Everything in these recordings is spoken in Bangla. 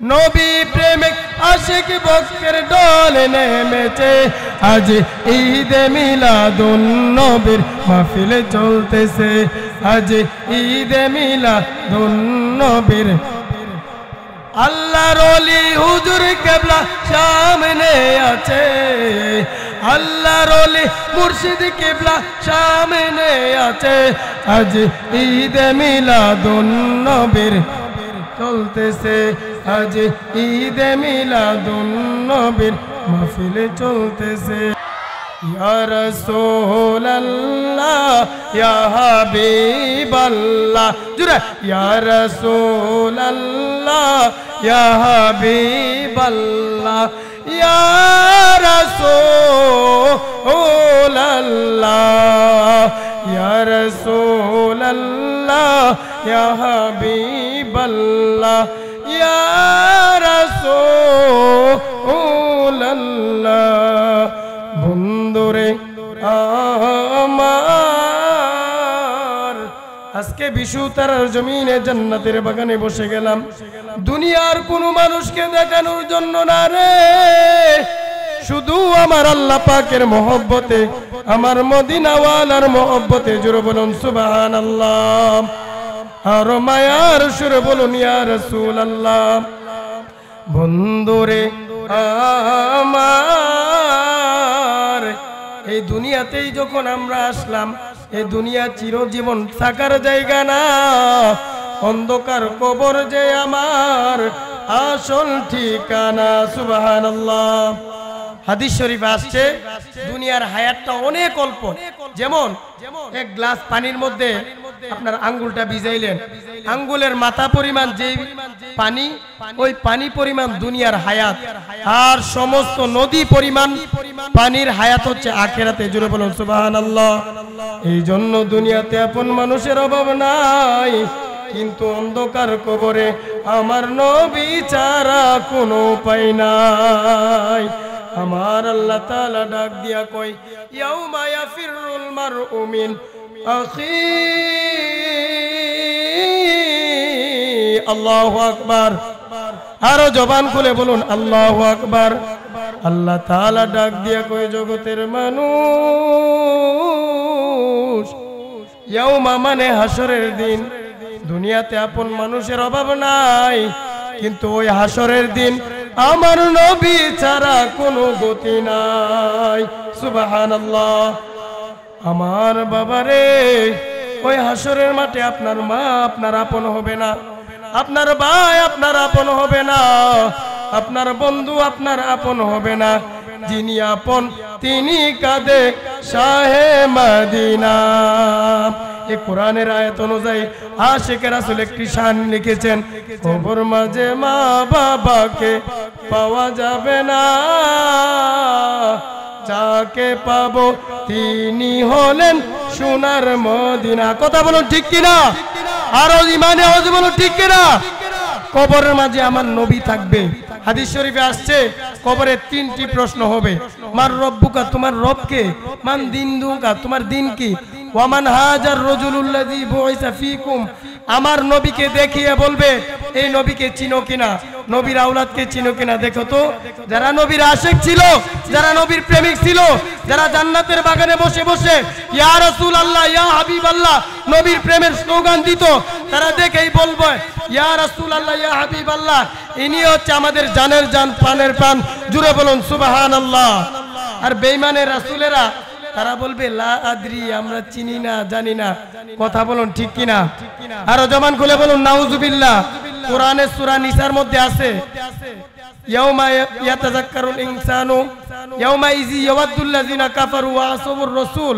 নবী প্রেমিক আশিক ভক্তের দল নেমেছে আজ ঈদে মিলাদুন নবীর মাহফিল চলতেছে আজ ঈদে মিলাদুন নবীর আল্লাহর ওলি হুজুর কিবলা সামনে আছে আল্লাহর ওলি মুর্শিদ কিবলা সামনে আছে আজ ঈদে মিলাদুন নবীর চলতেছে আজ ঈদে মিলাদুন নবীর মাহফিল চলতেছে ইয়া রাসূলুল্লাহ ইয়া হাবিবাল্লাহ জুরে ইয়া রাসূলুল্লাহ ইয়া হাবিবাল্লাহ ইয়া রাসূলুল্লাহ ইয়া রাসূলুল্লাহ ইয়া হাবিবাল্লাহ ইয়া রাসূলুল্লাহ বন্ধুরে আমার আজকে বিশুতারার জমিনে জান্নাতের বাগানে বসে গেলাম দুনিয়ার কোনো মানুষকে দেখানোর জন্য না রে শুধু আমার আল্লাহ পাকের মহব্বতে আমার মদিনাওয়ালার মহব্বতে জোরে বলুন সুবহানাল্লাহ আর মায়ার সুরে বলুন ইয়া রাসূলুল্লাহ বন্ধুরে আমার এই দুনিয়াতেই যখন আমরা আসলাম এই দুনিয়া চিরজীবন থাকার জায়গা না অন্ধকার কবর যে আমার আসল ঠিকানা সুবহানাল্লাহ হাদিস শরীফে আসছে দুনিয়ার হায়াতটা অনেক অল্প যেমন এক গ্লাস পানির মধ্যে আপনার আঙ্গুলটা ভিজাইলেন আঙ্গুলের মাথা পরিমাণ যে পানি ওই পানি পরিমাণ দুনিয়ার হায়াত আর সমস্ত নদী পরিমাণ পানির হায়াত হচ্ছে আখিরাতে জুড়ে বলুন সুবহানাল্লাহ এই জন্য দুনিয়াতে আপন মানুষের অভাব নাই কিন্তু অন্ধকার কবরে আমার নবী ছাড়া কোনো উপায় নাই আমার আল্লাহ তাআলা ডাক দিয়া কয় ইয়াউমা ইয়াফিরুল মারউ মিন আখি আল্লাহু আকবার আরো জবান খুলে বলুন আল্লাহু আকবার আল্লাহ তাআলা ডাক দিয়া কয় জগতের মানুষ ইয়াউমা মানে হাসরের দিন দুনিয়াতে আপন মানুষের অভাব নাই কিন্তু ওই হাসরের দিন আমার নবী ছাড়া কোনো গতি নাই সুবহানাল্লাহ আমার বাবারে ওই হাসরের মাঠে আপনার মা আপনার আপন হবে না আপনার ভাই আপনার আপন হবে না আপনার বন্ধু আপনার আপন হবে না যিনি আপন তিনি কাঁদে শাহে মদিনা এই কোরআনের আয়াত অনুযায়ী আশিক রাসূল একটি শান লিখেছেন কবর মাঝে মা বাবাকে পাওয়া যাবে না যাকে পাবো তিনি হলেন সোনার মদিনা কথা বলুন ঠিক কিনা আরো ইমানে আওয়াজ বলুন ঠিক কিনা কবরের মাঝে আমার নবী থাকবে হাদিস শরীফে আসছে কবরে তিনটি প্রশ্ন হবে মার রব্বুকা তোমার রব কে মান দিনুকা তোমার দিন কি ওয়ামান হাজার রাজুলুল্লাযী বুইসা ফীকুম আমার নবীকে দেখিয়ে বলবে এই নবীকে চিনো কিনা নবীর আওলাদকে চিনো কিনা দেখো তো যারা নবীর আশিক ছিল যারা নবীর প্রেমিক ছিল যারা জান্নাতের বাগানে বসে বসে ইয়া রাসূলুল্লাহ ইয়া হাবিবাল্লাহ নবীর প্রেমের স্লোগান দিত তারা দেখেই বলবে ইয়া রাসূলুল্লাহ ইয়া হাবিবাল্লাহ ইনি হচ্ছে আমাদের জানের জান প্রাণের প্রাণ জুড়ে বলুন সুবহানাল্লাহ আর বেঈমানের রাসূলেরা তারা বলবে লা আদরি আমরা চিনি না জানি না কথা বলুন ঠিক কিনা আরো জবান খুলে বলুন নাউজুবিল্লাহ কোরআনের সূরা নিসার মধ্যে আছে ইয়াউমা ইয়াতাযাক্কারুল ইনসানু ইয়াউমা ইজি ইয়াওয়াদুল্লাযিনা কাফারু ওয়া আসবুর রাসূল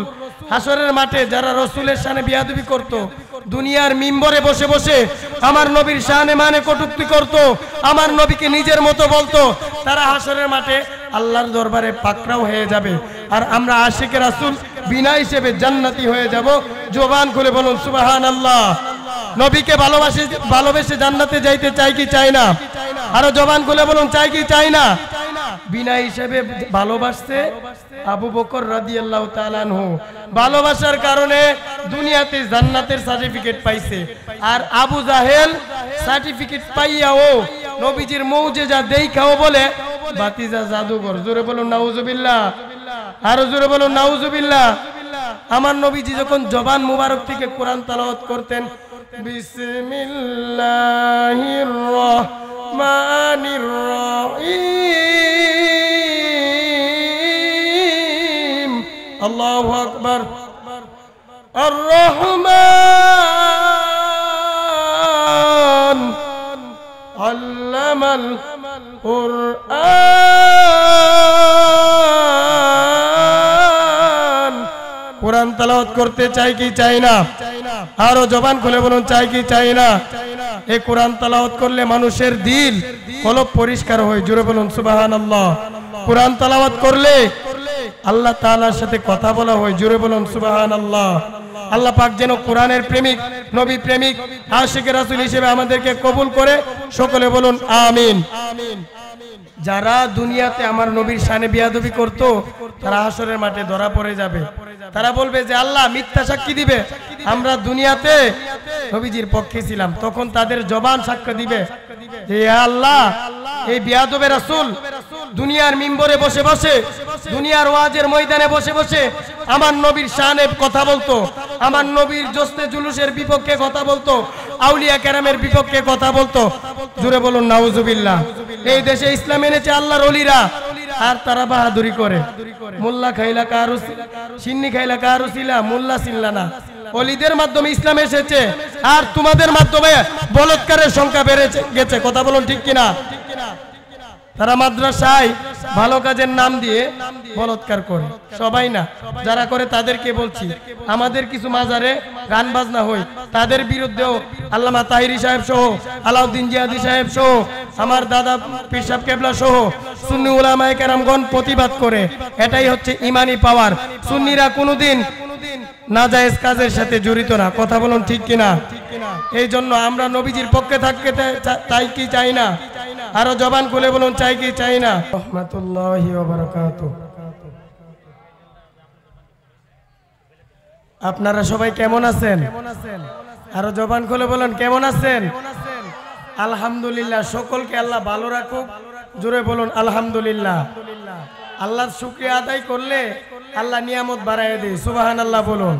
হাসরের মাঠে যারা রাসূলের শানে বিয়াদবি করত দুনিয়ার মিম্বরে বসে বসে আমার নবীর শানে মানে কটূক্তি করত আমার নবীকে নিজের মতো বলতো তারা হাসরের মাঠে আল্লাহর দরবারে পাকড়াও হয়ে যাবে আর আমরা আশিকে রাসূল বিনা হিসেবে জান্নাতি হয়ে যাব জবান খুলে বলুন সুবহানাল্লাহ নবীকে ভালোবেসে জান্নাতে যাইতে চাই কি চাই না আরো জবান খুলে বলুন চাই কি চাই না বিনা হিসেবে ভালোবাসতে আবু বকর রাদিয়াল্লাহু তাআলা আনহু ভালোবাসার কারণে দুনিয়াতে জান্নাতের সার্টিফিকেট পাইছে আর আবু জাহেল সার্টিফিকেট পাইয়াও নবীজির মৌজেজা দেখাও বলে বাতিজা জাদুঘর। জোরে বলুন নাউজুবিল্লাহ, আরো জোরে বলুন নাউজুবিল্লাহ। আমার নবীজি যখন জবান মুবারক থেকে কোরআন তেলাওয়াত করতেন, বিসমিল্লাহির রহমানির রহিম, আল্লাহু আকবার, আর রহমান আল্লামাল কুরআন। কোরআন তেলাওয়াত করতে চাই কি চাই না? আরো জবান খুলে বলুন চাই কি চাই না? এই কোরআন তেলাওয়াত করলে মানুষের দিল কলব পরিষ্কার হয়। জোরে বলুন সুবহানাল্লাহ। কোরআন তেলাওয়াত করলে আল্লাহ তাআলার সাথে কথা বলা হয়। জোরে বলুন সুবহানাল্লাহ। আল্লাহ পাক যেন কোরআনের প্রেমিক, নবী প্রেমিক, আশিক রাসূল হিসেবে আমাদেরকে কবুল করে। সকলে বলুন আমিন। যারা দুনিয়াতে আমার নবীর শানে বিয়াদবি করত, তারা হাসরের মাঠে ধরা পড়ে যাবে। তারা বলবে যে আল্লাহ মিথ্যা সাক্ষী দিবে, আমরা দুনিয়াতে নবীজির পক্ষে ছিলাম। তখন তাদের জবান সাক্ষ্য দিবে যে আল্লাহ, এই বিয়াদবে রাসূল দুনিয়ার মিম্বরে বসে বসে, দুনিয়ার ওয়াজের ময়দানে বসে বসে আমার নবীর শানে কথা বলতো, আমার নবীর জোস্তে জুলুসের বিপক্ষে কথা বলতো, আউলিয়া কেরামের বিপক্ষে কথা বলতো। জোরে বলুন নাউজুবিল্লাহ। এই দেশে ইসলাম এনেছে আল্লাহর ওলিরা, আর তারা বাহাদুরি করে। মোল্লা খাইলা কারু, সিন্নি খাইলা কারু ছিলা, মোল্লা ছিলা না। ওলিদের মাধ্যমে ইসলাম এসেছে, আর তোমাদের মাধ্যমে বলৎকারের সংখ্যা বেড়ে গেছে। কথা বলুন ঠিক কিনা? তারা মাদ্রাসায় ভালো কাজের নাম দিয়ে বলৎকার করে, সবাই না, যারা করে তাদেরকে বলছি। আমাদের কিছু মাজারে গান বাজনা হয়, তাদের বিরুদ্ধেও আল্লামা তাহিরি সাহেব সহ, আলাউদ্দিন জিয়াদি সাহেব সহ, আমার দাদা পীর সাহেব কেবলা সহ সুন্নি উলামায়ে কেরামগণ প্রতিবাদ করে। এটাই হচ্ছে ইমানি পাওয়ার। সুন্নিরা কোনোদিন নাজায়েজ কাজের সাথে জড়িত না। কথা বলুন ঠিক কিনা? এই জন্য আমরা নবীজির পক্ষে থাকতে চাই কি চাই না? আরো জবান খুলে বলুন চাই কি চাই না? রাহমাতুল্লাহি ওয়া বারাকাতুহু। আপনারা সবাই কেমন আছেন? আরো জবান খুলে বলুন কেমন আছেন? আলহামদুলিল্লাহ। সকলকে আল্লাহ ভালো রাখুক। জোরে বলুন আলহামদুলিল্লাহ। আল্লাহর শুকরিয়া আদায় করলে আল্লাহ নিয়ামত বাড়ায় দেয়। সুবহানাল্লাহ বলুন।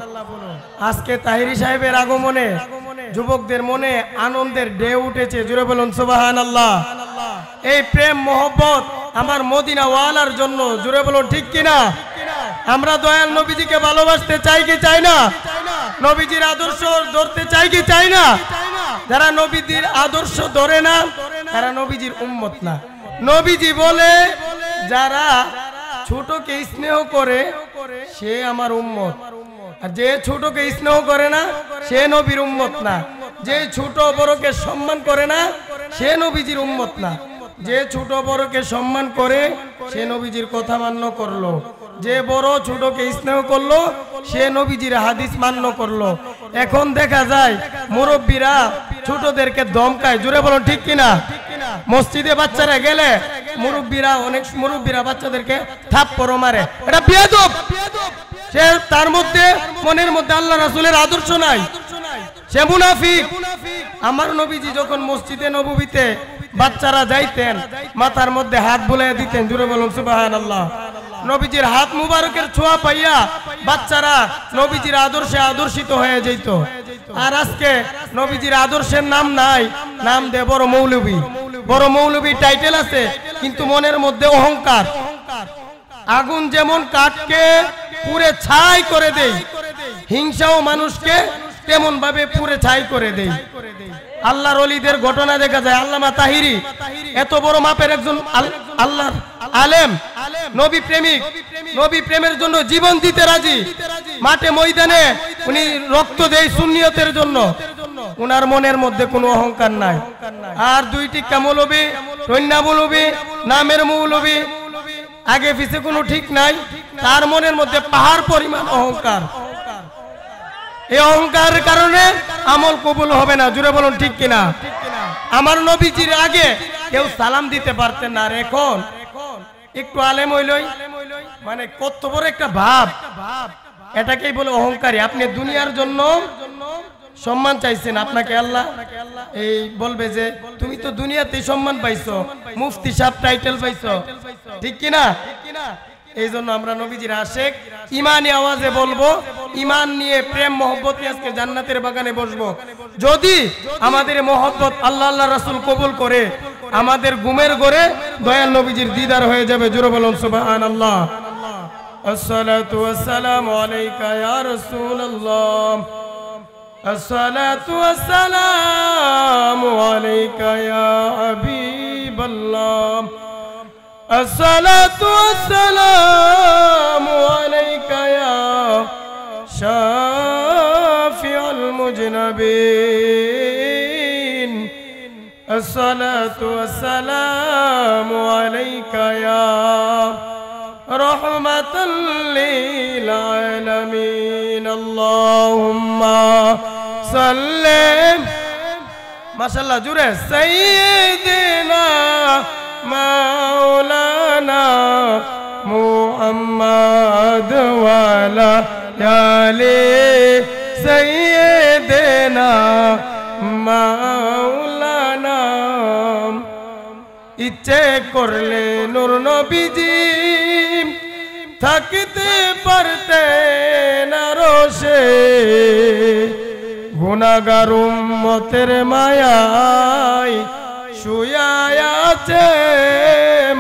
আজকে তাহিরি সাহেবের আগমনে যুবকদের মনে আনন্দের ঢেউ উঠেছে। জোরে বলুন সুবহানাল্লাহ। এই প্রেম মোহব্বত আমার মদিনা ওয়ালার জন্য। জোরে বলুন ঠিক কিনা? আমরা দয়াল নবীজিকে ভালোবাসতে চাই কি চাই না? নবীজির আদর্শ ধরতে চাই কি চাই না? যারা নবীজির আদর্শ ধরে না, তারা নবীজির উম্মত না। নবীজি বলে যারা ছোটকে স্নেহ করে সে আমার উম্মত, আর যে ছোটকে স্নেহ করে না সে নবীর উম্মত না। যে ছোট বড়কে সম্মান করে না সে নবীজির উম্মত না। যে ছোট বড়কে সম্মান করে সে নবীজির কথা মান্য করলো। যে বড় ছোটকে স্নেহ করলো সে নবীজির হাদিস মান্য করলো। এখন দেখা যায় মুরব্বীরা ছোটদেরকে ধমকায়। জোরে বলুন ঠিক কিনা? মসজিদে বাচ্চারা গেলে অনেক মুরব্বীরা বাচ্চাদেরকে থাপ্পড় মারে। এটা বেয়াদব। সে তার মধ্যে মনের মধ্যে আল্লাহ রাসূলের আদর্শ নাই, সে মুনাফিক। আমার নবীজি যখন মসজিদে নববীতে বাচ্চারা যাইতেন, মাথার মধ্যে হাত বুলাইয়া দিতেন। জোরে বলুন সুবহানাল্লাহ। নবীজির হাত মুবারকের ছোঁয়া পাইয়া বাচ্চারা নবীজির আদর্শে আদর্শিত হয়ে যেত। আর আজকে নবীজির আদর্শের নাম নাই, নাম দে বড় মৌলবী। বড় মৌলবী টাইটেল আছে, কিন্তু মনের মধ্যে অহংকার। আগুন যেমন কাঠকে পুড়ে ছাই করে দেয়, হিংসাও মানুষকে তেমন ভাবে পুড়ে ছাই করে দেয়। আল্লাহর ওলিদের ঘটনা দেখা যায়। আল্লামা তাহিরি এত বড় মাপের একজন আল্লাহর আলেম, নবী প্রেমিক, নবী প্রেমের জন্য জীবন দিতে রাজি। মাঠে ময়দানে উনি রক্ত দেয় সুন্নিয়তের জন্য। উনার মনের মধ্যে কোনো অহংকার নাই। আর দুই টিক্কা মৌলবী, রন্যা মৌলবী, নামের মৌলবী, আগে পিছে কোনো ঠিক নাই। তার মনের মধ্যে পাহাড় পরিমাণ অহংকার। এই অহংকারের কারণে আমল কবুল হবে না। জুড়ে বলুন ঠিক কিনা? আমার নবীজির আগে কেউ সালাম দিতে পারতেন না, আর এখন একটু আলেম হইলই মানে কত বড় একটা ভাব, এটাকেই বলে অহংকারী। আপনি দুনিয়ার জন্য সম্মান চাইছেন, আপনাকে আল্লাহ এই বলবে যে তুমি তো দুনিয়াতেই সম্মান পাইছো, মুফতি সাহেব টাইটেল পাইছো, ঠিক কিনা? এই জন্য আমরা নবীজির আশেক, ইমানি আওয়াজে বলবো, ইমান নিয়ে প্রেম মহব্বত নিয়ে আজকে জান্নাতের বাগানে বসবো। যদি আমাদের মহব্বত আল্লাহ আল্লাহ রাসূল কবুল করে, আমাদের ঘুমের ঘরে দয়াল নবীজির দিদার হয়ে যাবে। জোরে বলুন সুবহানাল্লাহ। আসসালাতু ওয়াসসালামু আলাইকা ইয়া রাসূলুল্লাহ, আসসালাতু ওয়াসসালামু আলাইকা ইয়া হাবিবাল্লাহ, আসসালাতু ওয়াসসালামু আলাইকা ইয়া শাফিউল মুজনাবিন, আসসালাতু ওয়াসসালামু আলাইকা ইয়া রাহমাতাল লিল আলামিন। আল্লাহুম্মা সাল্লি, মাশাআল্লাহ জুরে, সাইয়্যিদিনা মাওলানা মুহাম্মদ ওয়ালা আলি সাইয়্যিদিনা মাওলানা। ইচ্ছে করলে নূর নবীজি থাকিতে পারতেন আরশে, গুনাহগার উম্মতের মায়ায় শুয়ে আছে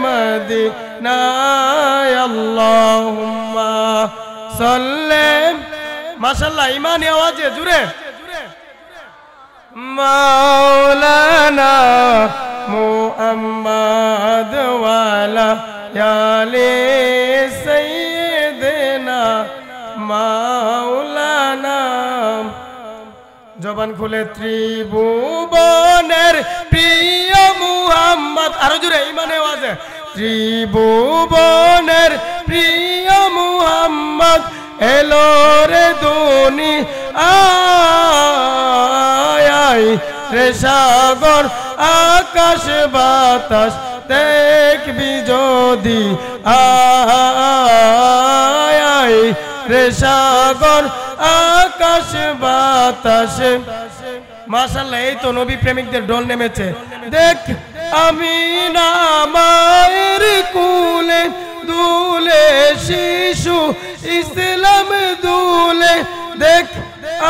মদিনায়। আল্লাহুম্মা সাল্লি, মাশাআল্লাহ ইমানি আওয়াজে জুরে, মাওলানা মুহাম্মদ ওয়ালা আলি সাইয়্যিদিনা মাওলানা। জবান খুলে ত্রিভুবনের প্রিয় মুহাম্মদ, আরো জোরে ইমানে আওয়াজে, ত্রিভুবনের প্রিয় মুহাম্মদ এলো রে দুনিয়ায়, রে সাগর আকাশ বাতাস দেখবি যদি আয়, রে সাগর আকাশ বাতাস। মাশাআল্লাহ, এই তো নবী প্রেমিকদের ঢোল নেমেছে। দেখ আমিনা মায়ের কুলে দুলে শিশু ইসলাম দুলে, দেখ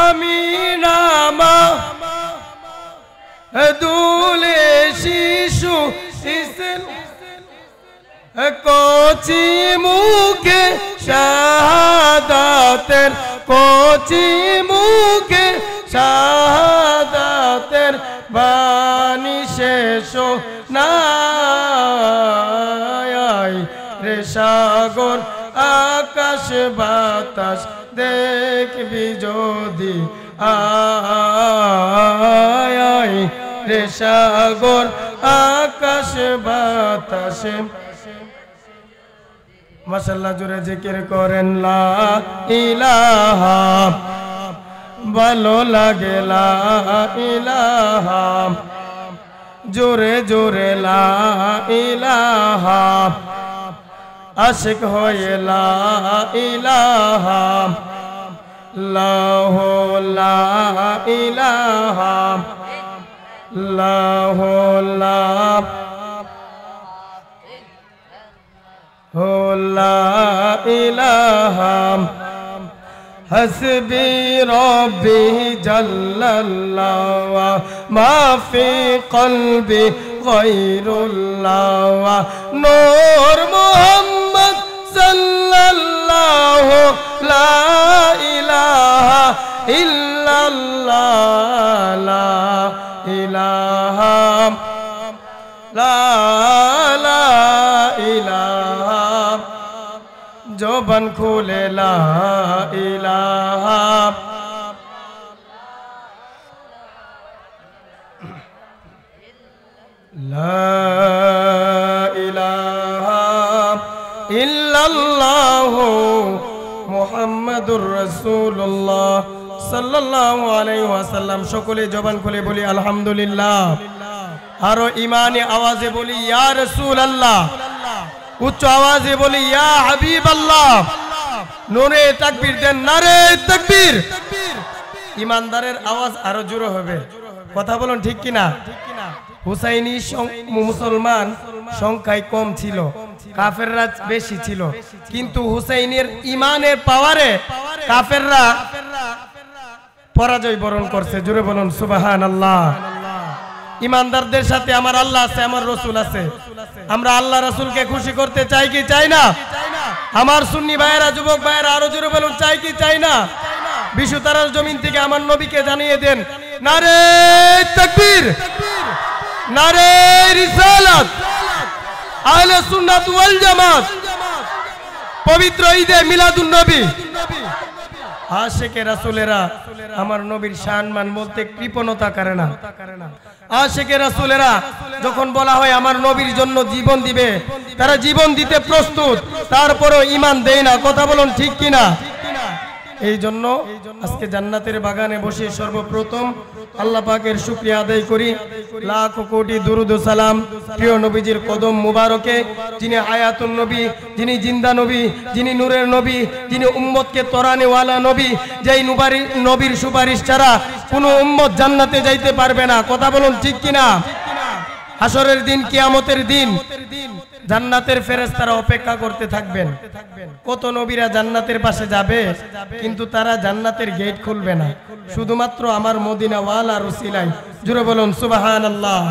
আমিনা মা দুলে শিশু ইসলাম, কচি মুখে শাহাদাতের, কচি মুখে শাহাদাতের বাণী শেষ নাই, রে সাগর আকাশ বাতাস দেখবি যদি আয়, রে সাগর আকাশ বাতাসে। মাশাআল্লাহ জোরে জিকির করেন লা ইলাহা, ভালো লাগে লা ইলাহা, জোরে জোরে লা ইলাহা, আশিক হয়ে লা ইলাহা, লাহ লা ইলাহা, লাহ লা লা ইলাহা, হাসবি রব্বি জাল্লাল্লাহ মা ফি কলবি গায়রুল্লাহ, নূর মুহাম্মদ সাল্লাল্লাহু লা ইলাহা ইল্লাল্লাহ, লা ইলাহা লা ইলাহা, জবান খুলে লা ইলাহা, লা ইলাহা ইল্লাল্লাহু মুহাম্মাদুর রাসূলুল্লাহ সাল্লাল্লাহু আলাইহি ওয়াসাল্লাম। সকলে জবান খুলে বলি আলহামদুলিল্লাহ। আরো ইমানি আওয়াজে বলি ইয়া রাসূলুল্লাহ, উচ্চ আওয়াজে বলি ইয়া হাবিবাল্লাহ। নূরে তাকবীর দেন, নারে তাকবীর। ইমানদারের আওয়াজ আরো জোরে হবে। কথা বলুন ঠিক কিনা? হুসাইনি মুসলমান সংখ্যায় কম ছিল, কাফেররা বেশি ছিল, কিন্তু হুসাইনের ইমানের পাওয়ারে কাফেররা পরাজয় বরণ করছে। জোরে বলুন সুবহানাল্লাহ। ইমানদারদের সাথে আমার আল্লাহ আছে, আমার রসুল আছে। আমরা আল্লাহ রসুলকে খুশি করতে চাই কি চাই না? আমার সুন্নি ভাইয়েরা, যুবক ভাইয়েরা আরো জোরে বলুন চাই কি চাই না? বিশু তারার জমিন থেকে আমার নবীকে জানিয়ে দেন নারে তাকবীর, নারে রিসালাত, আহলে সুন্নাত ওয়াল জামাত। পবিত্র ঈদে মিলাদুন নবী আশিকে রাসূলেরা আমার নবীর সম্মান বলতে কৃপণতা করে না। আশিকে রাসূলেরা যখন বলা হয় আমার নবীর জন্য জীবন দিবে, তারা জীবন দিতে প্রস্তুত, তারপরও ঈমান দেয় না। কথা বলুন ঠিক কিনা? এই জন্য আজকে জান্নাতের বাগানে বসে সর্বপ্রথম আল্লাহ পাকের শুকরিয়া আদায় করি। লাখ কোটি দুরুদ ও সালাম প্রিয় নবীজির কদম মুবারকে, যিনি আয়াতুন নবী, যিনি জিন্দা নবী, যিনি নূরের নবী, যিনি উম্মতকে তরানেওয়ালা নবী, যেই নবীর সুপারিশ ছাড়া কোনো উম্মত জান্নাতে যাইতে পারবে না। কথা বলুন ঠিক কিনা? হাসরের দিন, কিয়ামতের দিন জান্নাতের ফেরেশতারা অপেক্ষা করতে থাকবেন। কত নবীরা জান্নাতের পাশে যাবে, কিন্তু তারা জান্নাতের গেট খুলবে না, শুধুমাত্র আমার মদিনা ওয়ালা রসিলাই। জুড়ে বলুন সুবহানাল্লাহ।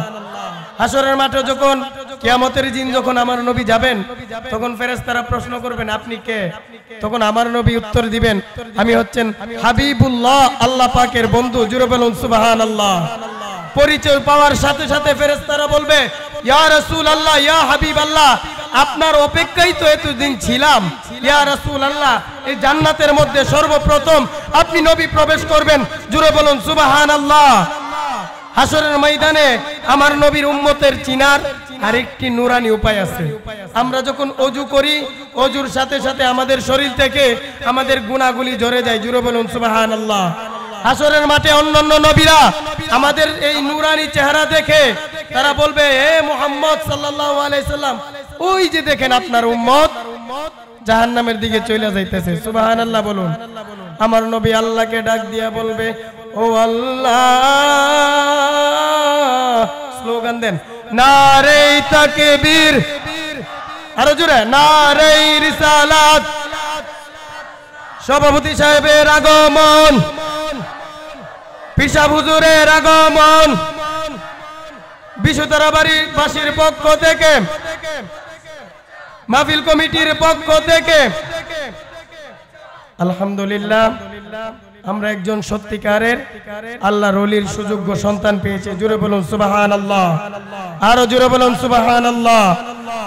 হাসরের মাঠে যখন কিয়ামতের দিন যখন আমার নবী যাবেন, তখন ফেরেশতারা প্রশ্ন করবেন আপনি কে? তখন আমার নবী উত্তর দিবেন আমি হচ্ছেন হাবিবুল্লাহ, আল্লাহ পাকের বন্ধু। জুড়ে বলুন সুবহানাল্লাহ। পরিচয় পাওয়ার সাথে সাথে ফেরেশতারা বলবে ইয়া রাসূলুল্লাহ, ইয়া হাবিবাল্লাহ, আপনার অপেক্ষায় তো এতদিন ছিলাম। ইয়া রাসূলুল্লাহ, এই জান্নাতের মধ্যে সর্বপ্রথম আপনি নবী প্রবেশ করবেন। জুড়ে বলুন সুবহানাল্লাহ। হাসরের ময়দানে আমার নবীর উম্মতের চিনার আরেকটি নুরানি উপায় আছে। আমরা যখন ওযু করি, ওযুর সাথে সাথে আমাদের শরীর থেকে আমাদের গুনাহগুলি ঝরে যায়। জুড়ে বলুন সুবহানাল্লাহ। হাসরের মাঠে অন্যান্য নবীরা আমাদের এই নুরানি চেহারা দেখে তারা বলবে হে মুহাম্মদ সাল্লাল্লাহু আলাইহি সাল্লাম, ওই যে দেখেন আপনার উম্মত জাহান্নামের দিকে চলে যাইতেছে। সুবহানাল্লাহ বলুন। আমার নবী আল্লাহকে ডাক দিয়া বলবে ও আল্লাহ, স্লোগান দেন নারে তাকবীর, আরো জোরে নারে রিসালাত। সভাপতি সাহেবের আগমন, পিসা হুজুরের আগমন, বিশুতারাবাড়ি বাসীর পক্ষ থেকে, মাহফিল কমিটির পক্ষ থেকে আলহামদুলিল্লাহ আমরা একজন সত্যিকারের আল্লাহর ওলির সুযোগ্য সন্তান পেয়েছি। জুড়ে বলুন সুবহানাল্লাহ, আরো জুড়ে বলুন সুবহানাল্লাহ।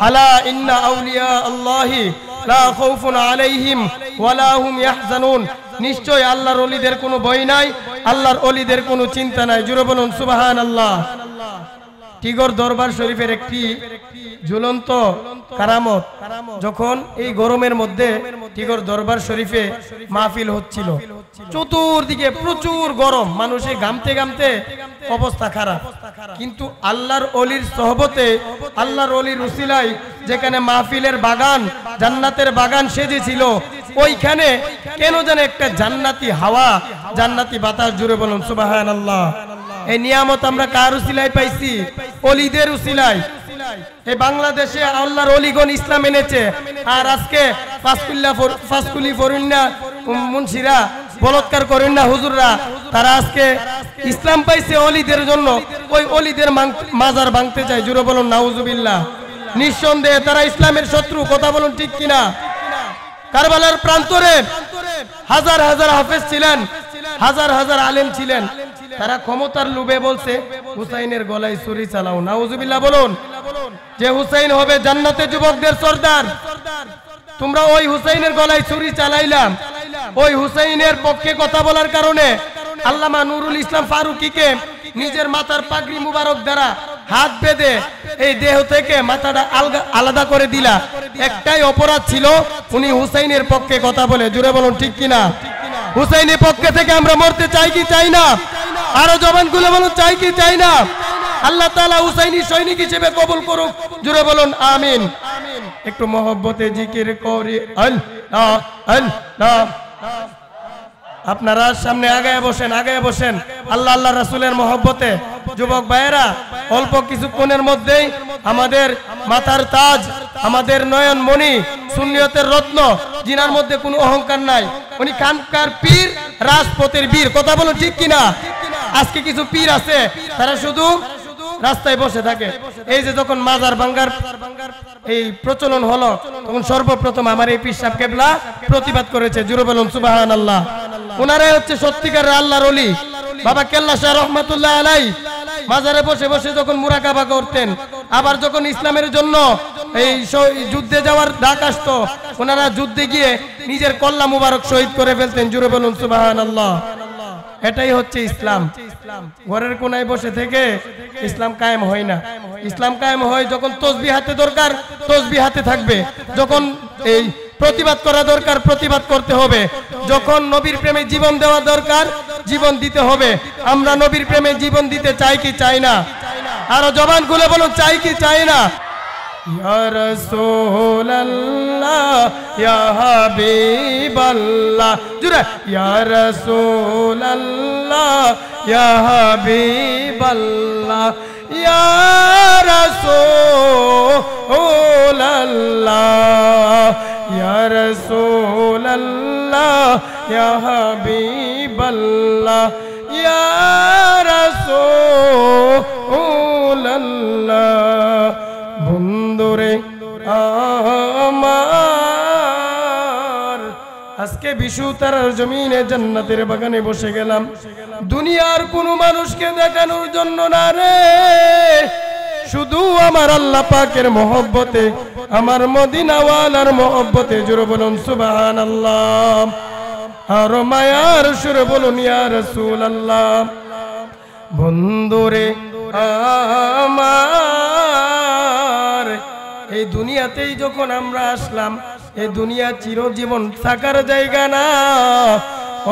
আলা ইন্না আউলিয়া আল্লাহি লা খাউফুন আলাইহিম ওয়ালা হুম ইয়াহজানুন। নিশ্চয় আল্লাহর ওলিদের কোনো ভয় নাই, আল্লাহর ওলিদের কোনো চিন্তা নাই। জুড়ে বলুন সুবহানাল্লাহ। টিগর দরবার শরীফের একটি ঝুলন্ত কারামত, যখন এই গরমের মধ্যে টিগর দরবার শরীফে মাহফিল হচ্ছিল, চতুর্দিকে প্রচুর গরম, মানুষে ঘামতে ঘামতে অবস্থা খারাপ, কিন্তু আল্লাহর ওলির সহবতে, আল্লাহর ওলির উসিলায় যেখানে মাহফিলের বাগান, জান্নাতের বাগান সেজেছিল, ওইখানে কেন যেন একটা জান্নাতি হাওয়া, জান্নাতি বাতাস। জুড়ে বলুন সুবহানাল্লাহ। এই নিয়ামত আমরা কার উসিলায় পাইছি? ওলিদের উসিলায়। এই বাংলাদেশে আল্লাহর ওলিগণ ইসলাম এনেছে, আর আজকে ফাসকুলি ফরিন্না মুন্সিরা, বলৎকার করেন না হুজুররা, তারা আজকে ইসলাম পাইছে ওলিদের জন্য, ওই ওলিদের মাজার ভাঙতে চায়। জুড়ে বলুন নাউজুবিল্লাহ। নিঃসন্দেহে তারা ইসলামের শত্রু। কথা বলুন ঠিক কিনা? কারবালার প্রান্তরে হাজার হাজার হাফেজ ছিলেন, হাজার হাজার আলেম ছিলেন, তারা ক্ষমতার লোভে বলছে হুসাইনের গলায় ছুরি চালাও। নাউজুবিল্লাহ বলুন। যে হুসাইন হবে জান্নাতে যুবকদের সর্দার, তোমরা ওই হুসাইনের গলায় ছুরি চালাইলাম। ওই হুসাইনের পক্ষে কথা বলার কারণে আল্লামা নুরুল ইসলাম ফারুকীকে নিজের মাথার পাগড়ি মুবারক দ্বারা হাত বেঁধে এই দেহ থেকে মাথাটা আলাদা করে দিলা। একটাই অপরাধ ছিল, উনি হুসাইনের পক্ষে কথা বলে। জুড়ে বলুন ঠিক কিনা? হুসাইনের পক্ষে থেকে আমরা মরতে চাই কি চাই না? আরো জবান খুলে বলুন চাই কি চাই না? আল্লাহ তাআলা হুসাইনি সৈনিক হিসেবে কবুল করুক। জুড়ে বলুন আমিন। একটু মহব্বতে জিকির করি আল্লাহ আল্লাহ আপনারা সামনে আগায় বসেন আল্লাহ আল্লাহ রাসূলের মহব্বতে। যুবক ভাইয়েরা, অল্প কিছুক্ষণের মধ্যেই আমাদের মাথার তাজ, আমাদের নয়ন মণি, সুন্নিয়তের রত্ন, জিনার মধ্যে কোনো অহংকার নাই, উনি কানকার পীর, রাজপথের বীর। কথা বলুন ঠিক কিনা? আজকে কিছু পীর আছে তারা শুধু রাস্তায় বসে থাকে। এই যে যখন মাজার ভাঙ্গার এই প্রচলন হলো, তখন সর্বপ্রথম আমার এই পীর সাহেব কেবলা প্রতিবাদ করেছে। জুড়ে বলুন সুবহানাল্লাহ। ওনারাই হচ্ছে সত্যিকারের আল্লাহর ওলি। বাবা কেল্লা শাহ রহমাতুল্লাহ আলাই মাজারে বসে বসে যখন মুরাকাবা করতেন, আবার যখন ইসলামের জন্য এই যুদ্ধে যাওয়ার ডাক আসতো, ওনারা যুদ্ধে গিয়ে নিজের কল্লা মুবারক শহীদ করে ফেলতেন। জুড়ে বলুন সুবহানাল্লাহ। এটাই হচ্ছে ইসলাম। ঘরের কোনায় বসে থেকে ইসলাম কায়েম হয় না। ইসলাম কায়েম হয় যখন তসবিহ হাতে দরকার, তসবিহ হাতে থাকবে। যখন এই প্রতিবাদ করা দরকার, প্রতিবাদ করতে হবে। যখন নবীর প্রেমে জীবন দেওয়া দরকার, জীবন দিতে হবে। আমরা নবীর প্রেমে জীবন দিতে চাই কি চাই না? আরো জবান খুলে বলুন, চাই কি চাই না? ইয়া রাসূলুল্লাহ, ইয়া হাবিবাল্লাহ, জুরে ইয়া রাসূলুল্লাহ, ইয়া হাবিবাল্লাহ, ইয়া রাসূলুল্লাহ, ইয়া রাসূলুল্লাহ, ইয়া হাবিবাল্লাহ, ইয়া রাসূলুল্লাহ। বন্ধুরে আমার, আজকে বিশু তারার জমিনে জান্নাতের বাগানে বসে গেলাম, দুনিয়ার কোনো মানুষকে দেখানোর জন্য না রে, শুধু আমার আল্লাহ পাকের মহব্বতে, আমার মদিনাওয়ালার মহব্বতে। জোরে বলুন সুবহানাল্লাহ। আর মায়ার সুরে বলুন ইয়া রাসূলুল্লাহ। বন্ধুরে আমার, এই দুনিয়াতেই যখন আমরা আসলাম, এই দুনিয়া চিরজীবন থাকার জায়গা না,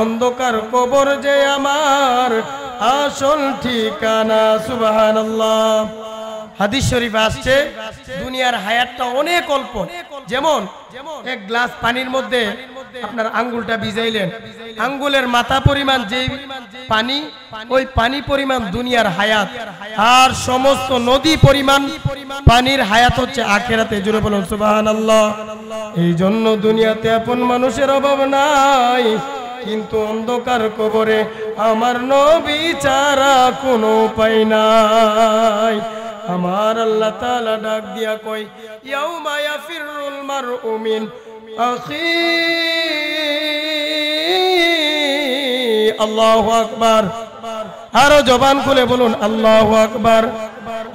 অন্ধকার কবর যে আমার আসল ঠিকানা। সুবহানাল্লাহ। হাদিস শরীফে আসছে দুনিয়ার হায়াতটা অনেক অল্প। যেমন এক গ্লাস পানির মধ্যে আপনার আঙ্গুলটা ভিজাইলেন, আঙ্গুলের মাথা পরিমাণ যে পানি, ওই পানি পরিমাণ দুনিয়ার হায়াত। আর সমস্ত নদী পরিমাণ পানির হায়াত হচ্ছে আখিরাতে। জুড়ে বলুন সুবহানাল্লাহ। এই জন্য দুনিয়াতে আপন মানুষের অভাব নাই, কিন্তু অন্ধকার কবরে আমার নবী ছাড়া কোনো উপায় নাই। আমার আল্লাহ তাআলা ডাক দিয়া কই, ইয়াউমা ইয়াফিরুল মারউ মিন আখি। আল্লাহু আকবার। আরো জবান খুলে বলুন আল্লাহু আকবার।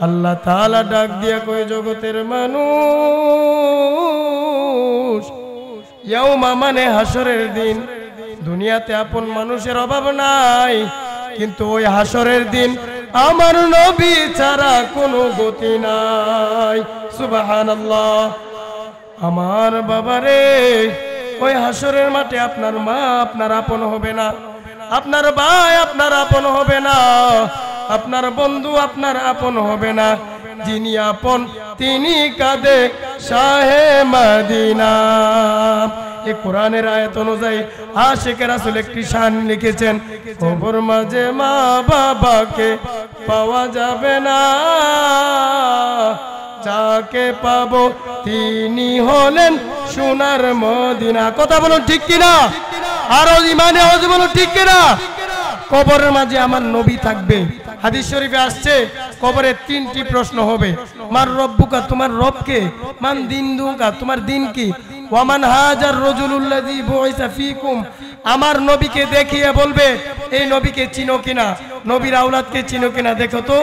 আল্লাহ তাআলা ডাক দিয়া কই, জগতের মানুষ, ইয়াউমা মানে হাসরের দিন। দুনিয়াতে আপন মানুষের অভাব নাই, কিন্তু ওই হাসরের দিন আমার নবী ছাড়া কোনো গতি নাই। সুবহানাল্লাহ। আমার বাবারে, ওই হাসরের মাঠে আপনার মা আপনার আপন হবে না, আপনার ভাই আপনার আপন হবে না, আপনার বন্ধু আপনার আপন হবে না। যিনি আপন তিনি কাঁদে শাহে মদিনা। এই কোরআনের আয়াত অনুযায়ী আশিকে রাসূল একটি শান লিখেছেন, কবর মাঝে মা বাবাকে পাওয়া যাবে না, যাকে পাবো তিনি হলেন সোনার মদিনা। কথা বলুন ঠিক কিনা? আরো ইমানে আওয়াজ বলুন ঠিক কিনা? কবরের মাঝে আমার নবী থাকবে। হাদিস শরীফে আসছে কবরে তিনটি প্রশ্ন হবে। মার রব্বুকা, তোমার রব কে? মান দিনুকা, তোমার দিন কি? ওয়ামান হাজার রাজুলুল্লাযী বুইসা ফীকুম, আমার নবীকে দেখিয়ে বলবে এই নবীকে চিনো কিনা, নবীর আওলাদকে চিনো কিনা। দেখো তো,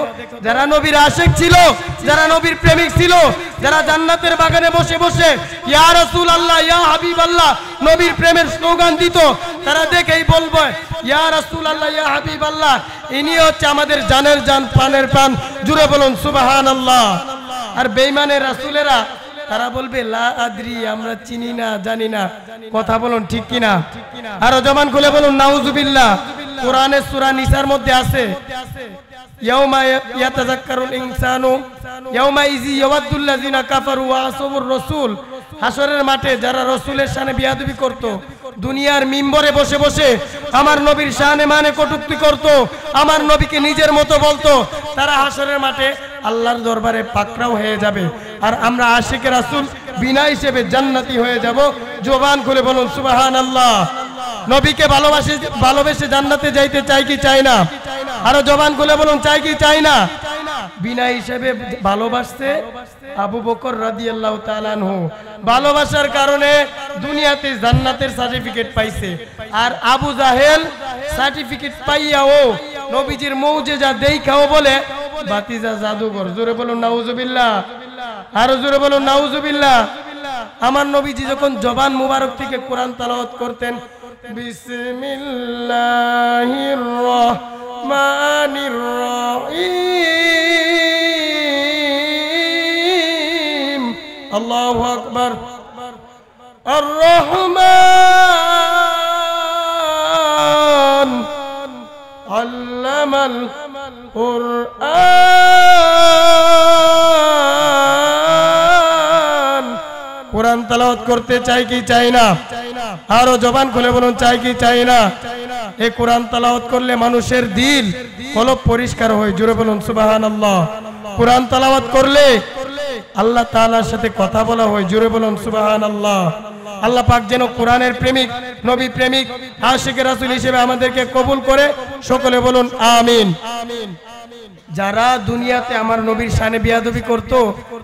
যারা নবীর আশিক ছিল, যারা নবীর প্রেমিক ছিল, যারা জান্নাতের বাগানে বসে বসে ইয়া রাসূলুল্লাহ, ইয়া হাবিবাল্লাহ নবীর প্রেমের স্লোগান দিত, তারা দেখেই বলবে ইয়া রাসূলুল্লাহ, ইয়া হাবিবাল্লাহ, ইনি হচ্ছে আমাদের জানের জান, প্রাণের প্রাণ। জুড়ে বলুন সুবহানাল্লাহ। আর বেঈমানের রাসূলেরা তারা বলবে লা আদরি, আমরা চিনি না, জানি না। কথা বলুন ঠিক কিনা? আরো জবান খুলে বলুন নাউজুবিল্লাহ। কোরআনের সূরা নিসার মধ্যে আছে, ইয়াউমা ইয়াতাযাক্কারুল ইনসানু ইয়াউমা ইযি ইয়াওয়াদ্দুল্লাযিনা কাফারু ওয়া আসাবুর রাসূল। হাসরের মাঠে যারা রাসূলের শানে বিয়াদবি করত, দুনিয়ার মিম্বরে বসে বসে আমার নবীর শানে মানে কটূক্তি করত, আমার নবীকে নিজের মতো বলতো, তারা হাসরের মাঠে আল্লাহর দরবারে পাকড়াও হয়ে যাবে। আর আমরা আশিকে রাসূল বিনা হিসেবে জান্নাতি হয়ে যাব। জবান খুলে বলুন সুবহানাল্লাহ। নবীকে ভালোবেসে জান্নাতে যাইতে চাই কি চাই না? আরো জবান খুলে বলুন চাই কি চাই না? বিনা হিসেবে ভালোবাসতে আবু বকর রাদিয়াল্লাহু তাআলা আনহু ভালোবাসার কারণে দুনিয়াতে জান্নাতের সার্টিফিকেট পাইছে। আর আবু জাহেল সার্টিফিকেট পাইয়াও নবীজির মুজিজা দেখাও বলে বাতিজা জাদুঘর। জোরে বলুন নাউজুবিল্লাহ, আরো জোরে বলুন নাউজুবিল্লাহ। আমার নবীজি যখন জবান মুবারক থেকে কোরআন তেলাওয়াত করতেন, বিসমিল্লাহির রহমানির রহিম, আল্লাহু আকবার, আর রহমান আল্লামাল কুরআন। কোরআন তেলাওয়াত করতে চাই কি চাই না? আরো জবান খুলে বলুন চাই কি চাই না? এই কোরআন তেলাওয়াত করলে মানুষের দিল কলব পরিষ্কার হয়। জোরে বলুন সুবহানাল্লাহ। কোরআন তেলাওয়াত করলে আল্লাহ তাআলার সাথে কথা বলা হয়। জোরে বলুন সুবহানাল্লাহ। আল্লাহ পাক যেন কোরআনের প্রেমিক, নবী প্রেমিক, আশিকে রাসূল হিসেবে আমাদেরকে কবুল করে। সকলে বলুন আমিন। যারা দুনিয়াতে আমার নবীর শানে বিয়াদবি করত,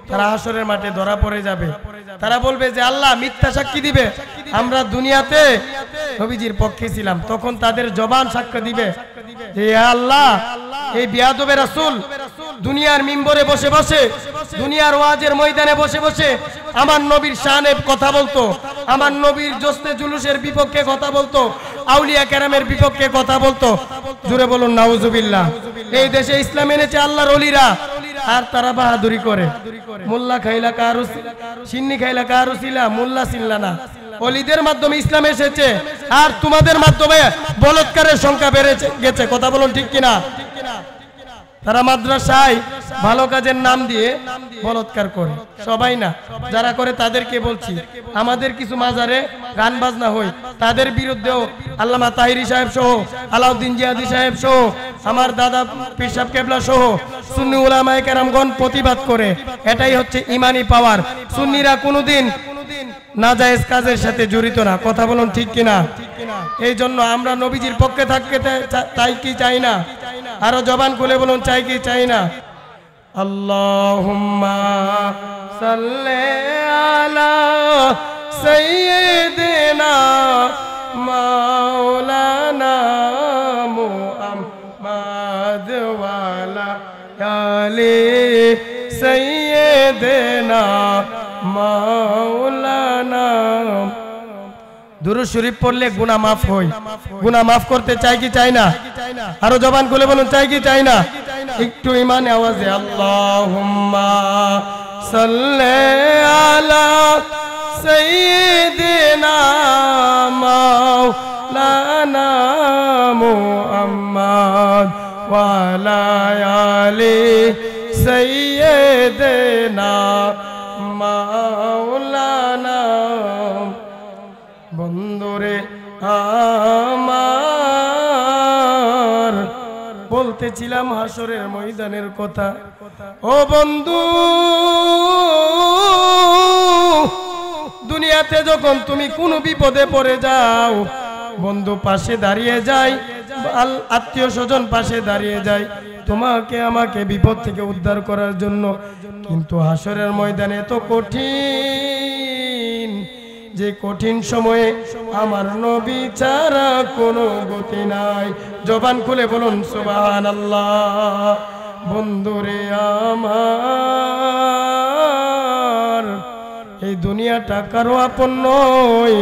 তারা হাসরের মাঠে ধরা পড়ে যাবে। তারা বলবে যে আল্লাহ মিথ্যা সাক্ষী দিবে, আমরা দুনিয়াতে নবীজির পক্ষে ছিলাম। তখন তাদের জবান সাক্ষ্য দিবে যে আল্লাহ, এই বিয়াদবে রাসূল দুনিয়ার মিম্বরে বসে বসে, দুনিয়ার ওয়াজের ময়দানে বসে বসে আমার নবীর শানে কথা বলতো, আমার নবীর জোস্তে জুলুসের বিপক্ষে কথা বলতো, আউলিয়া কেরামের বিপক্ষে কথা বলতো। জোরে বলুন নাউজুবিল্লাহ। এই দেশে ইসলাম এনেছে আল্লাহর ওলিরা, আর তারা বাহাদুরি করে। মোল্লা খাইলা কার সিন্নি খাইলা কার উসিলা, মোল্লা চিনলা না। ওলিদের মাধ্যমে ইসলাম এসেছে, আর তোমাদের মাধ্যমে বলৎকারের সংখ্যা বেড়ে গেছে। কথা বলুন ঠিক কিনা? তারা মাদ্রাসায় ভালো কাজের নাম দিয়ে বলৎকার করে, সবাই না, যারা করে তাদেরকে বলছি। আমাদের কিছু মাজারে গান বাজনা হয়, তাদের বিরুদ্ধেও আল্লামা তাহিরি সাহেব সহ, আলাউদ্দিন জিয়াদি সাহেব সহ, আমার দাদা পীর সাহেব কেবলা সহ সুন্নি উলামায়ে কেরামগণ প্রতিবাদ করে। এটাই হচ্ছে ইমানি পাওয়ার। সুন্নিরা কোনোদিন নাজায়েজ কাজের সাথে জড়িত না। কথা বলুন ঠিক কিনা? এই জন্য আমরা নবীজির পক্ষে থাকতে চাই কি চাই না? আরো জবান খুলে বলুন চাই কি চাই না? আল্লাহুম্মা সাল্লি আলা সাইয়্যিদিনা মাওলানা মুহাম্মাদ ওয়া আলা আলি সাইয়্যিদিনা মাওলানা। দুরূদ শরীফ পড়লে গুনাহ মাফ হয়। গুনাহ মাফ করতে চাই কি চাই না? আরো জবান খুলে বলুন চাই কি চাই না? একটু ইমানে আওয়াজে আল্লাহুম্মা সাল্লি আলা সাইয়্যিদিনা মাওলানা মুহাম্মাদ ওয়া আলা আলি সাইয়্যিদিনা মাওলানা। বন্ধুরে আমার বলতেছিলাম হাসরের ময়দানের কথা। ও বন্ধু, দুনিয়াতে যখন তুমি কোনো বিপদে পড়ে যাও, বন্ধু পাশে দাঁড়িয়ে যায়, আত্মীয় স্বজন পাশে দাঁড়িয়ে যায় তোমাকে আমাকে বিপদ থেকে উদ্ধার করার জন্য। কিন্তু হাসরের ময়দানে এত কঠিন, যে কঠিন সময়ে আমার নবী ছাড়া কোনো গতি নাই। জবান খুলে বলুন সুবহানাল্লাহ। বন্ধুরে আমার, এই দুনিয়াটা কারো আপন নয়।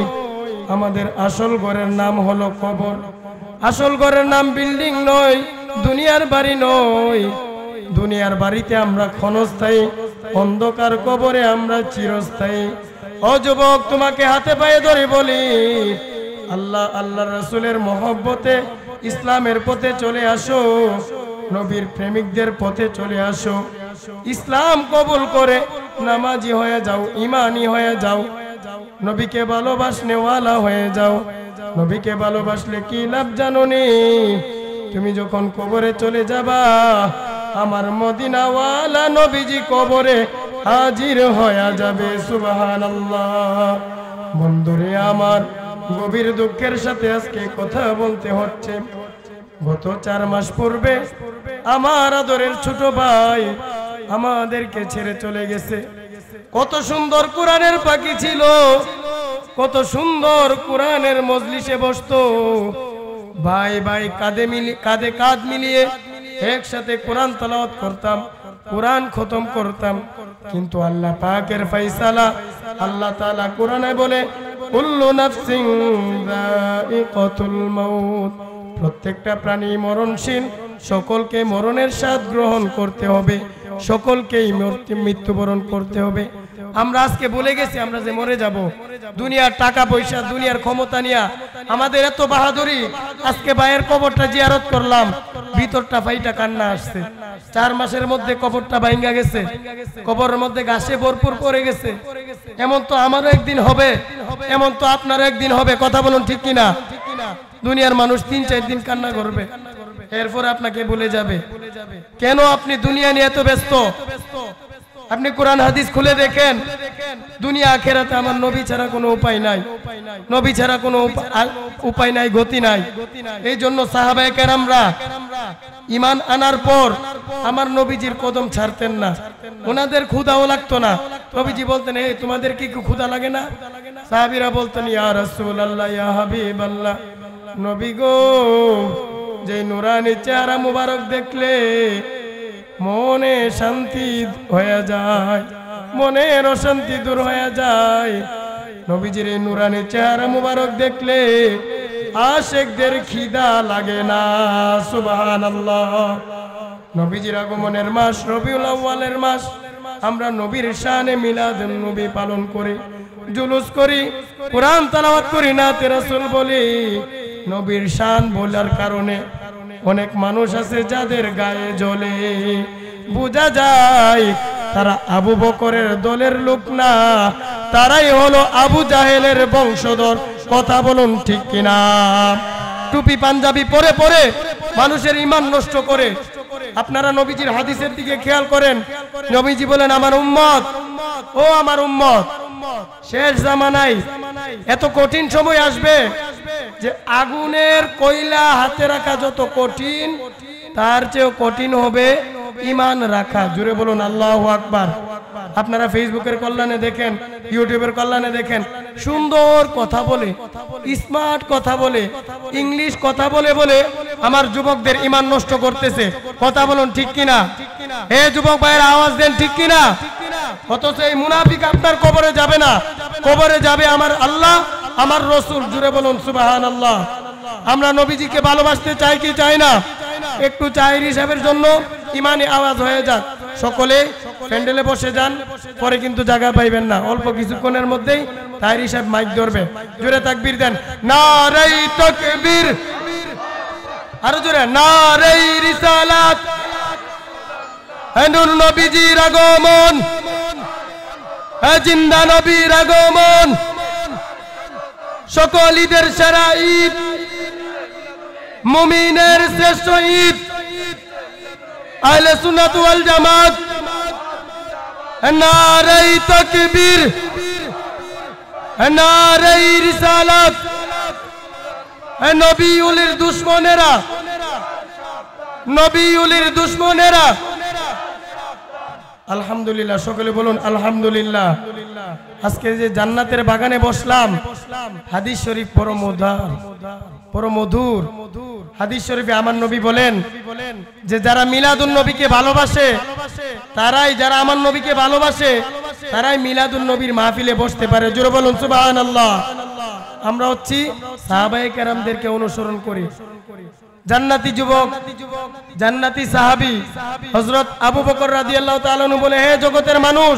আমাদের আসল ঘরের নাম হলো কবর। আসল ঘরের নাম বিল্ডিং নয়, দুনিয়ার বাড়ি নয়। দুনিয়ার বাড়িতে আমরা ক্ষণস্থায়ী, অন্ধকার কবরে আমরা চিরস্থায়ী। ও যুবক, তোমাকে হাতে পায়ে ধরে বলি, আল্লাহ আল্লাহর রাসূলের মহব্বতে ইসলামের পথে চলে আসো, নবীর প্রেমিকদের পথে চলে আসো। ইসলাম কবুল করে নামাজি হয়ে যাও, ইমানি হয়ে যাও। নবীকে ভালোবাসনেওয়ালা হয়ে যাও। নবীকে ভালোবাসলে কি লাভ জানোনি? তুমি যখন কবরে চলে যাবা, আমার মদিনাওয়ালা নবীজি কবরে হাজির হয়ে যাবে। সুবহানাল্লাহ। বন্ধুরে আমার, গভীর দুঃখের সাথে আজকে কথা বলতে হচ্ছে, গত 4 মাস পূর্বে আমার আদরের ছোট ভাই আমাদেরকে ছেড়ে চলে গেছে। কত সুন্দর কোরআনের পাখি ছিল, কত সুন্দর কোরআনের মজলিসে বসতো, ভাই ভাই কাঁধে কাঁধ মিলিয়ে একসাথে কোরআন তেলাওয়াত করতাম, কোরআন খতম করতাম। কিন্তু আল্লাহ পাকের ফয়সালা, আল্লাহ তাআলা কোরআনে বলে কুল্লু নাফসিন যায়িকাতুল মাউত, প্রত্যেকটা প্রাণী মরণশীল, সকলকে মরণের স্বাদ গ্রহণ করতে হবে, সকলকেই মৃত্যুবরণ করতে হবে। আমরা আজকে বলে গেছি আমরা যে মরে যাব। দুনিয়ার টাকা পয়সা, দুনিয়ার ক্ষমতা নিয়ে আমাদের এত বাহাদুরি। আজকে ভাইয়ের কবরটা জিয়ারত করলাম, ভিতরটা ফাইটা কান্না আসছে। 4 মাসের মধ্যে কবরটা ভাঙ্গা গেছে, কবরের মধ্যে ঘাসে ভরপুর পড়ে গেছে। এমন তো আমারও একদিন হবে, এমন তো আপনারও একদিন হবে। কথা বলুন ঠিক কিনা? দুনিয়ার মানুষ 3-4 দিন কান্না করবে, এরপর আপনাকে ভুলে যাবে। কেন আপনি দুনিয়া নিয়ে এত ব্যস্ত? আপনি কোরআন হাদিস খুলে দেখেন, দুনিয়া আখেরাতে আমার নবী ছাড়া কোনো উপায় নাই, নবী ছাড়া কোনো উপায় নাই, গতি নাই। এই জন্য সাহাবায়ে কেরামরা ঈমান আনার পর আমার নবীজির কদম ছাড়তেন না। ওনাদের ক্ষুধাও লাগতো না। নবীজি বলতেন, এই তোমাদের কি ক্ষুধা লাগে না? সাহাবীরা বলতেন, ইয়া রাসূলুল্লাহ, ইয়া হাবিবাল্লাহ, নবী গো, যে নুরানি চেহারা মুবারক দেখলে মনে শান্তি হয়ে যায়, মনের অশান্তি দূর হয়ে যায়। নবীজির এই নুরানি চেহারা মুবারক দেখলে আশিকদের খিদা লাগে না। সুবহানাল্লাহ। নবীজির আগমনের মাস রবিউল আউয়ালের মাস, আমরা নবীর শানে মিলাদুন নবী পালন করি, জুলুস করি, কোরআন তেলাওয়াত করি, নাতে রাসূল বলি। নবীর শান বলার কারণে অনেক মানুষ আছে যাদের গায়ে জ্বলে, বোঝা যায় তারা আবু বকরের দলের লোক না, তারাই হলো আবু জাহেলের বংশধর। কথা বলুন ঠিক কিনা? টুপি পাঞ্জাবি পরে পরে মানুষের ঈমান নষ্ট করে। আপনারা নবীজির হাদিসের দিকে খেয়াল করেন, নবীজি বলেন, আমার উম্মত, ও আমার উম্মত, শেষ জামানায় এত কঠিন সময় আসবে যে আগুনের কয়লা হাতে রাখা যত কঠিন, তার চেয়েও কঠিন হবে ঈমান রাখা। জুড়ে বলুন আল্লাহু আকবার। আপনারা ফেসবুকের কল্যাণে দেখেন, ইউটিউবের কল্যাণে দেখেন, সুন্দর কথা বলে, স্মার্ট কথা বলে, ইংলিশ কথা বলে বলে আমার যুবকদের ঈমান নষ্ট করতেছে। কথা বলুন ঠিক কিনা? হে যুবক ভাইয়ের আওয়াজ দেন ঠিক কিনা? অথচ এই মুনাফিক আপনার কবরে যাবে না, কবরে যাবে আমার আল্লাহ, আমার রসুল। জুড়ে বলুন সুবহানাল্লাহ। আমরা নবীজিকে ভালোবাসতে চাই কি চাই না? একটু চায়ের হিসাবের জন্য ইমানি আওয়াজ হয়ে যাক। সকলে প্যান্ডেলে বসে যান, পরে কিন্তু জায়গা পাইবেন না। অল্প কিছুক্ষণের মধ্যেই চায়ের হিসাব মাইক ধরবে। জোরে তাকবীর দেন, নারে তাকবীর, আরো জোরে, নারে রিসালাত, হে নূর নবীজির আগমন, হে জিন্দা নবীর আগমন। সকল ঈদের সেরা ঈদ, মুমিনের শ্রেষ্ঠ ঈদ, আহলে সুন্নাত ওয়াল জামাত। নারে তাকবীর, নারে রিসালাত। নবীউলের দুশমনেরা, নবীউলের দুশমনেরা, আলহামদুলিল্লাহ। সকলে বলুন আলহামদুলিল্লাহ। আজকে যে জান্নাতের বাগানে বসলাম, হাদিস শরীফ বড় মধুর। হাদিস শরীফে আমার নবী বলেন যে যারা মিলাদুন নবীকে ভালোবাসে, তারাই, যারা আমার নবীকে ভালোবাসে, তারাই মিলাদুন নবীর মাহফিলে বসতে পারে। জোরে বলুন সুবহানাল্লাহ। আমরা হচ্ছি সাহাবায়ে কেরামদেরকে অনুসরণ করি। জান্নাতি যুবক, জান্নাতি সাহাবী হযরত আবু বকর রাদিয়াল্লাহু তাআলা আনহু বলে, হে জগতের মানুষ,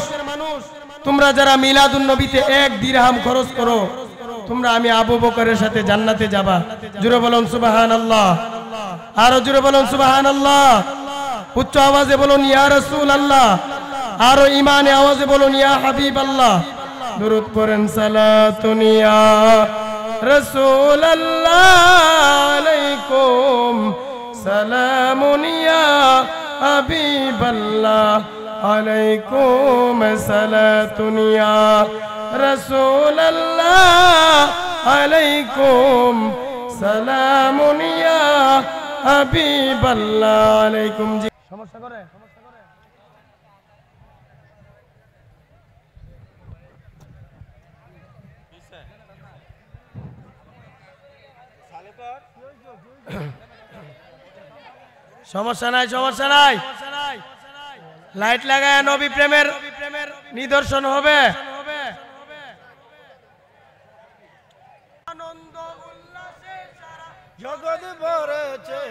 তোমরা যারা মিলাদুন নবীতে 1 দিরহাম খরচ করো, তোমরা আমি আবু বকরের সাথে জান্নাতে যাবা। জোরে বলুন সুবহানাল্লাহ। আরো জোরে বলুন সুবহানাল্লাহ। উচ্চ আওয়াজে বলুন ইয়া রাসূলুল্লাহ। আরো ঈমানে আওয়াজে বলুন ইয়া হাবিবাল্লাহ। দুরূদ পড়েন সালাতুন ইয়া রাসূলুল্লাহ আলাইকুম সালামুন ইয়া হাবিবাল্লাহ আলাইকুম সালাতুন ইয়া রাসূলুল্লাহ আলাইকুম সালামুন ইয়া হাবিবাল্লাহ আলাইকুম। সমস্যা করে সমস্যা নাই, সমস্যা নাই, লাইট লাগায় নবী প্রেমের নিদর্শন হবে। আনন্দ উল্লাসে সারা জগৎ ভরেছে,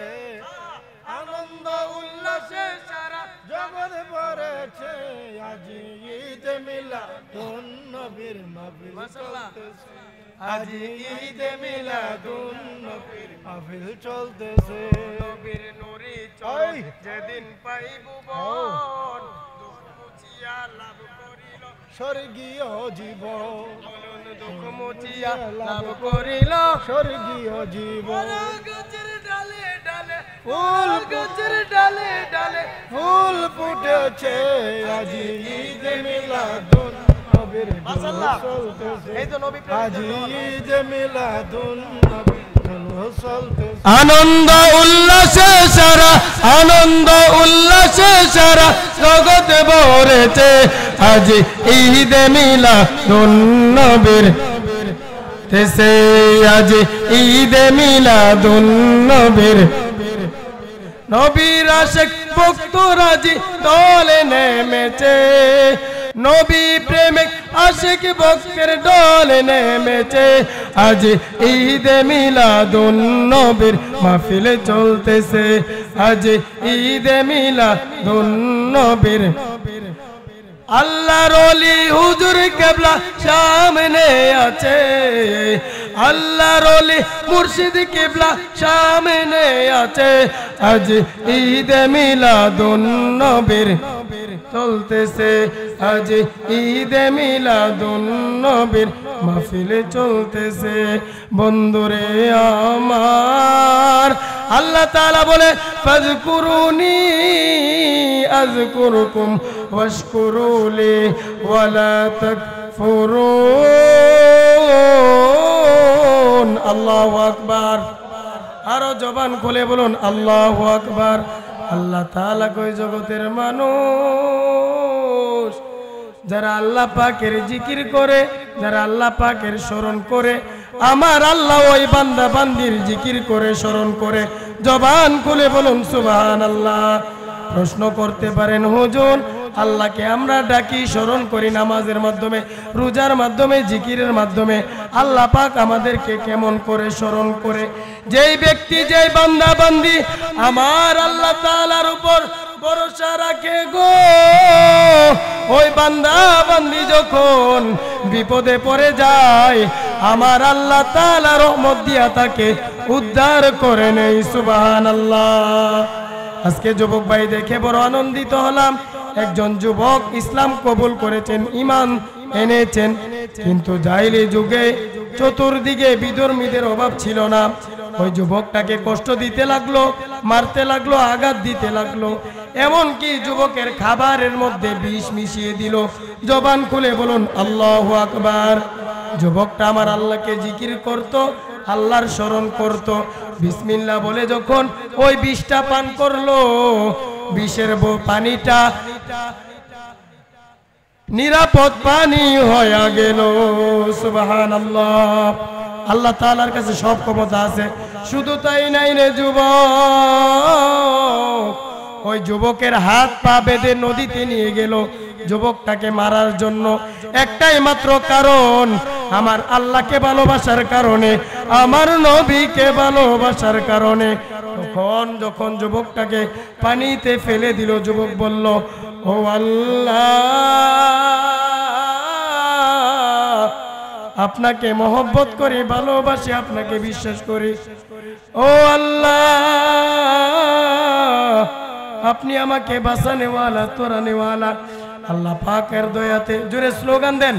আনন্দ উল্লাসে সারা জগৎ ভরেছে, আজি ঈদ মিলাদুন নবীর মাহফিল চলতেছে, আজি ঈদ মিলাদুন নবীর মাহফিল চলতেছে। নবীর নূরে চল যেদিন পাইব বল দুঃখ মুছিয়া লাভ করিল স্বর্গীয় জীবন, বলুন দুঃখ মুছিয়া লাভ করিল স্বর্গীয় জীবন। গাছের ডালে ডালে ফুল গাছের ডালে ডালে ফুল ফুটেছে, আজি ঈদ মিলাদুন নবীর মাশাআল্লাহ। চলতেছে, এই তো নবী আজি ঈদ মিলাদুন নবীর চলতেছে। আনন্দ উল্লাসে সারা, আনন্দ উল্লাসে সারা জগৎ ভরেছে, আজ ঈদ মিলাদুন নবীর তেসে, আজ ঈদ মিলাদুন নবীর। নবীর আশিক ভক্ত রাজি দলে নেমেছে, নবী প্রেমিক আশিক ভক্তের দলে নেমেছে, আজ ঈদ মিলাদুন নবীর মাহফিল চলতেছে, আজ ঈদ মিলাদুন নবীর। আল্লাহর ওলি হুজুর কিবলা সামনে আছে, আল্লাহর ওলি মুর্শিদ কিবলা সামনে আছে, আজ ঈদ মিলাদুন নবীর চলতেছে, আজ ঈদ মিলাদুন নবীর মাহফিল চলতেছে। বন্ধুরে আমার আল্লাহ তাআলা বলে ফাযকুরুনি আযকুরুকুম ওয়াশকুরুলি ওয়ালা তাকফুরুন। আল্লাহু আকবার, আরো জবান খুলে বলুন আল্লাহু আকবার। আল্লাহ তাআলা কই জগতের মানুষ যারা আল্লাহ পাকের জিকির করে, যারা আল্লাহ পাকের স্মরণ করে, আমার আল্লাহ ওই বান্দা বান্দির জিকির করে স্মরণ করে। জবান খুলে বলুন সুবহানাল্লাহ। প্রশ্ন করতে পারেন হুজুর, আল্লাহকে আমরা ডাকি স্মরণ করি নামাজের মাধ্যমে, রোজার মাধ্যমে, জিকিরের মাধ্যমে, আল্লাহ পাক আমাদেরকে কেমন করে স্মরণ করে? যেই ব্যক্তি, যেই বান্দা বান্দি আমার আল্লাহ তাআলার উপর ভরসা রাখে গো, ওই বান্দা বান্দি যখন বিপদে পড়ে যায়, আমার আল্লাহ তাআলা রহমত দিয়া তাকে উদ্ধার করে নেই। সুবহানাল্লাহ। আজকে যুবক ভাই দেখে বড় আনন্দিত হলাম। একজন যুবক ইসলাম কবুল করেছেন, ঈমান এনেছেন, কিন্তু জাহেলি যুগে চতুর্দিকে বিধর্মীদের অভাব ছিল না। ওই যুবকটাকে কষ্ট দিতে লাগলো, মারতে লাগলো, আঘাত দিতে লাগলো, এমনকি যুবকের খাবারের মধ্যে বিষ মিশিয়ে দিল। জবান খুলে বলুন আল্লাহু আকবার। যুবকটা আমার আল্লাহকে জিকির করত, আল্লাহর স্মরণ করত, বিসমিল্লাহ বলে যখন ওই বিষটা পান করলো, বিষের পানিটা নিরাপদ পানি হয়ে গেল। সুবহানাল্লাহ। আল্লাহ তাআলার কাছে সব ক্ষমতা আছে। শুধু তাই নাই রে যুবক, ওই যুবকের হাত পা বেঁধে নদীতে নিয়ে গেল যুবকটাকে মারার জন্য। একটাই মাত্র কারণ, আমার আল্লাহকে ভালোবাসার কারণে, আমার নবীকে ভালোবাসার কারণে। তখন যখন যুবকটাকে পানিতে ফেলে দিল, যুবক বলল, ও আল্লাহ, আপনাকে মহব্বত করি, ভালোবাসি, আপনাকে বিশ্বাস করি। ও আল্লাহ, আপনি আমাকে বাঁচানেওয়ালা, তোরানেওয়ালা, আল্লাহ পাকের দয়াতে জোরে স্লোগান দেন।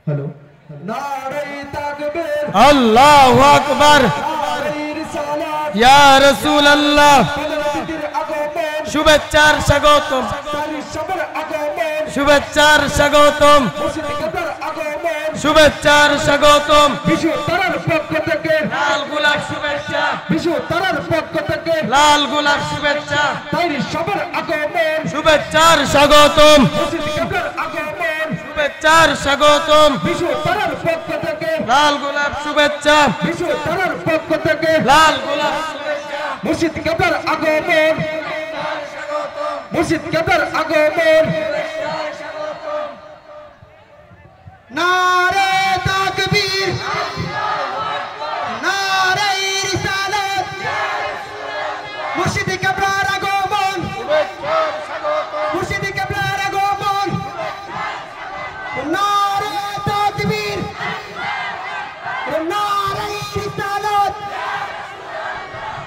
হ্যালো নারে তাকবীর আল্লাহু আকবার নারে রিসালাত ইয়া রাসূলুল্লাহ নবীর আগমন শুভেচ্ছার স্বাগতম তারি সবার আগমন শুভেচ্ছার স্বাগতম মুর্শিদ কাদের আগমন শুভেচ্ছার স্বাগতম বিশু তারার পক্ষ থেকে লাল গোলাপ শুভেচ্ছা বিশু তারার পক্ষ থেকে লাল গোলাপ শুভেচ্ছা তারি সবার আগমন শুভেচ্ছার স্বাগতম মুর্শিদ কাদের আগমন শুভেচ্ছার স্বাগতম বিশু তারার পক্ষ থেকে লাল গোলাপ শুভেচ্ছা বিশু তারার পক্ষ থেকে লাল গোলাপ শুভেচ্ছা মুর্শিদ কাদের আগমন মুর্শিদ কাদের আগমন নারে তাকবীর নারে রিসালাত মুর্শিদ কাবলার আগমন মুর্শিদ কাবলার আগমন নারে তাকবীর নারে রিসালাত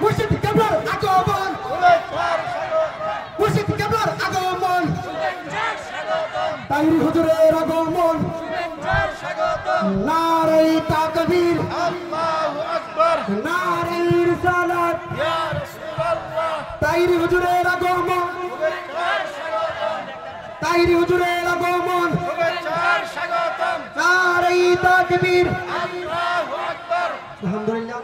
মুর্শিদ কাবলার আগমন মুর্শিদ কাবলার আগমন তাহির হুজুরের আগমন নারে তাকবীর আল্লাহু আকবার নারে রিসালাত ইয়া রাসূলুল্লাহ তাহির হুজুরের আগমন শুভেচ্ছার স্বাগতম তাহির হুজুরের আগমন শুভেচ্ছার স্বাগতম নারে তাকবীর আল্লাহু আকবার আলহামদুলিল্লাহ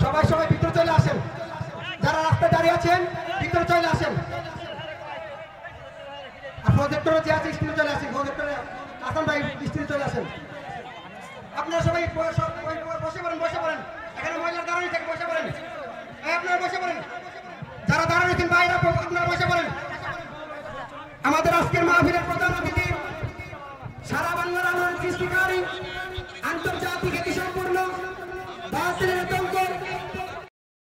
সবাই সবাই ভিতরে চলে আসেন যারা রাস্তায় দাঁড়িয়ে আছেন ভিতরে চলে আসেন আর প্রজেক্টরে যে আছে স্ক্রিনে চলে আসেন প্রজেক্টরে আসেন ভাই স্ক্রিনে চলে আসেন আপনারা সবাই বসে পড়েন এখানে মহিলার দাঁড়ানো থেকে বসে পড়েন আপনারা বসে পড়েন যারা দাঁড়ানো আছেন বাইরে আপনারা বসে পড়েন আমাদের আজকের মাহফিলের প্রধান অতিথি সারা বাংলার